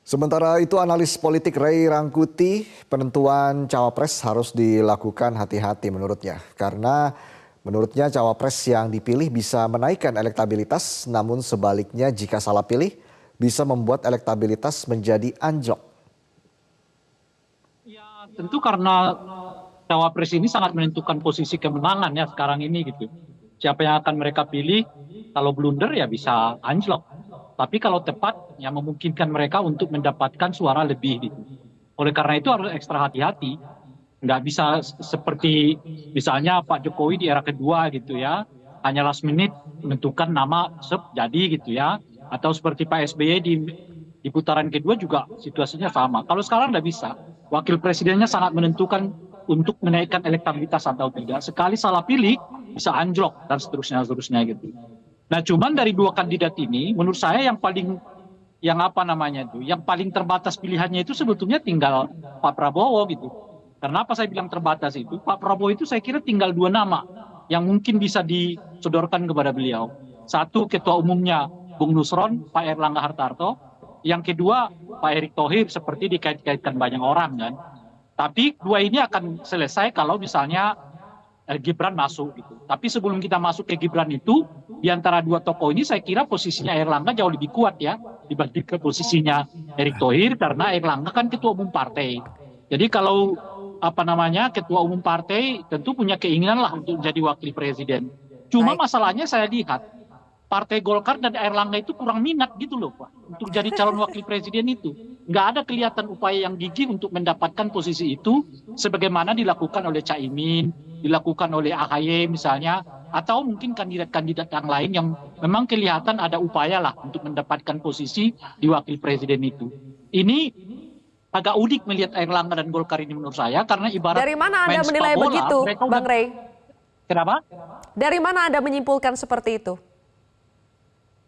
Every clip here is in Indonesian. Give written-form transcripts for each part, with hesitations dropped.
Sementara itu analis politik Ray Rangkuti, penentuan cawapres harus dilakukan hati-hati menurutnya. Karena menurutnya cawapres yang dipilih bisa menaikkan elektabilitas, namun sebaliknya jika salah pilih bisa membuat elektabilitas menjadi anjlok. Ya, tentu karena cawapres ini sangat menentukan posisi kemenangan ya sekarang ini gitu. Siapa yang akan mereka pilih, kalau blunder ya bisa anjlok. Tapi kalau tepat, ya memungkinkan mereka untuk mendapatkan suara lebih gitu. Oleh karena itu harus ekstra hati-hati. Nggak bisa seperti misalnya Pak Jokowi di era kedua gitu ya. Hanya last minute menentukan nama jadi gitu ya. Atau seperti Pak SBY di putaran kedua juga situasinya sama. Kalau sekarang nggak bisa. Wakil presidennya sangat menentukan untuk menaikkan elektabilitas atau tidak. Sekali salah pilih, bisa anjlok dan seterusnya gitu. Nah, cuman dari dua kandidat ini, menurut saya yang apa namanya itu, yang paling terbatas pilihannya itu sebetulnya tinggal Pak Prabowo gitu. Karena apa saya bilang terbatas itu? Pak Prabowo itu saya kira tinggal dua nama yang mungkin bisa disodorkan kepada beliau. Satu ketua umumnya Bung Nusron, Pak Erlangga Hartarto. Yang kedua Pak Erick Thohir seperti dikait-kaitkan banyak orang kan. Tapi dua ini akan selesai kalau misalnya Gibran masuk gitu. Tapi sebelum kita masuk ke Gibran itu, di antara dua tokoh ini saya kira posisinya Erlangga jauh lebih kuat ya dibanding ke posisinya Erick Thohir karena Erlangga kan ketua umum partai. Jadi kalau apa namanya ketua umum partai tentu punya keinginan lah untuk menjadi wakil presiden. Cuma Baik. masalahnya saya lihat Partai Golkar dan Erlangga itu kurang minat gitu loh Pak untuk jadi calon wakil presiden itu. Nggak ada kelihatan upaya yang gigih untuk mendapatkan posisi itu sebagaimana dilakukan oleh Caimin, dilakukan oleh AHY misalnya, atau mungkin kandidat-kandidat yang lain yang memang kelihatan ada upaya lah untuk mendapatkan posisi di wakil presiden itu. Ini agak unik melihat Erlangga dan Golkar ini menurut saya karena ibarat Dari mana main Anda sepak menilai bola, begitu, mereka udah Bang Rey? kenapa? Dari mana Anda menyimpulkan seperti itu?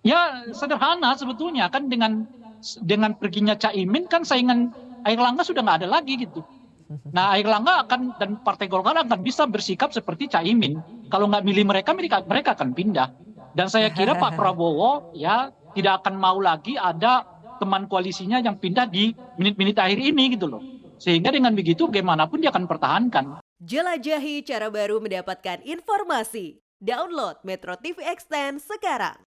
Ya sederhana sebetulnya kan dengan perginya Caimin kan saingan Airlangga sudah nggak ada lagi gitu. Nah Airlangga akan dan Partai Golkar akan bisa bersikap seperti Caimin. Kalau nggak milih mereka akan pindah. Dan saya kira Pak Prabowo ya tidak akan mau lagi ada teman koalisinya yang pindah di menit-menit akhir ini gitu loh. Sehingga dengan begitu bagaimanapun dia akan pertahankan. Jelajahi cara baru mendapatkan informasi. Download Metro TV Extend sekarang.